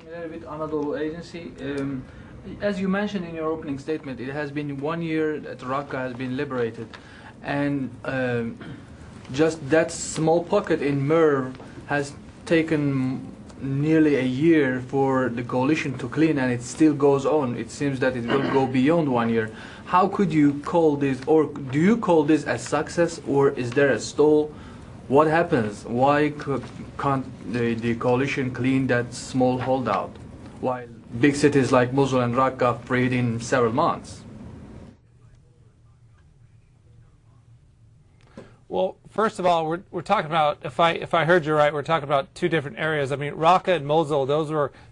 Qasim with Anadolu Agency. As you mentioned in your opening statement, it has been 1 year that Raqqa has been liberated, and just that small pocket in Merv has taken nearly a year for the coalition to clean, and it still goes on. It seems that it will go beyond 1 year. How could you call this, or do you call this a success, or is there a stall? What happens? Why can't the coalition clean that small holdout, while big cities like Mosul and Raqqa freed in several months? Well, first of all, we're talking about, if I heard you right, we're talking about two different areas. I mean, Raqqa and Mosul,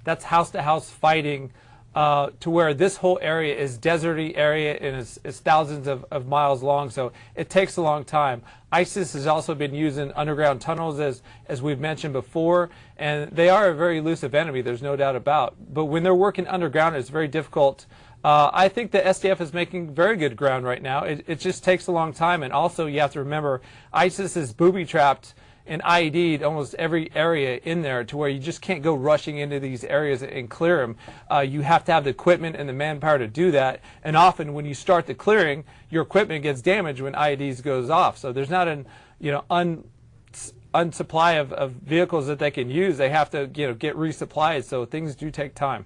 that's house-to-house fighting, to where this whole area is deserty area and it's thousands of miles long, so it takes a long time. ISIS has also been using underground tunnels, as we've mentioned before, and they are a very elusive enemy, there's no doubt about. But when they're working underground, it's very difficult. I think the SDF is making very good ground right now. It just takes a long time, and also you have to remember ISIS is booby-trapped and IED'd almost every area in there, to where you just can't go rushing into these areas and clear them. You have to have the equipment and the manpower to do that, and often when you start the clearing, your equipment gets damaged when IEDs goes off. So there's not an unsupply of vehicles that they can use. They have to get resupplied, so things do take time.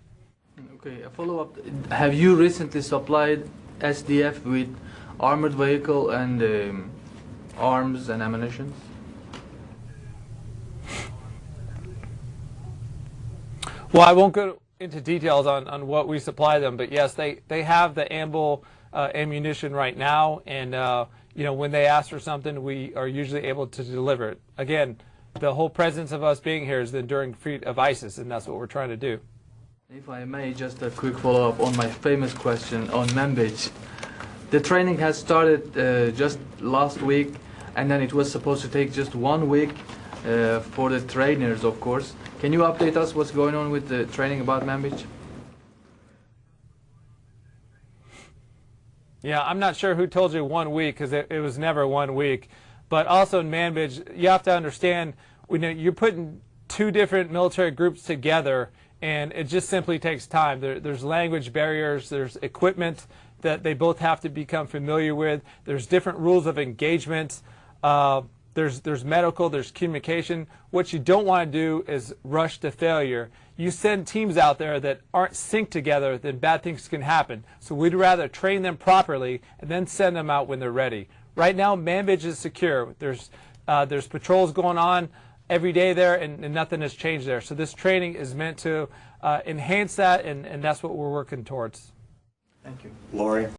Okay, a follow-up. Have you recently supplied SDF with armored vehicle and arms and ammunition? Well, I won't go into details on what we supply them, but yes, they have the ample ammunition right now, and when they ask for something, we are usually able to deliver it. Again, the whole presence of us being here is the enduring defeat of ISIS, and that's what we're trying to do. If I may, just a quick follow-up on my famous question on Manbij. The training has started just last week, and then it was supposed to take just 1 week for the trainers, of course. Can you update us what's going on with the training about Manbij? Yeah, I'm not sure who told you 1 week, because it was never 1 week. But also in Manbij, you have to understand, you're putting two different military groups together, and it just simply takes time. There's language barriers, there's equipment that they both have to become familiar with, there's different rules of engagement, there's medical, there's communication. What you don't want to do is rush to failure. You send teams out there that aren't synced together, then bad things can happen. So we'd rather train them properly and then send them out when they're ready. Right now, Manbij is secure. There's patrols going on every day there, and nothing has changed there. So this training is meant to enhance that, and that's what we're working towards. Thank you. Lori.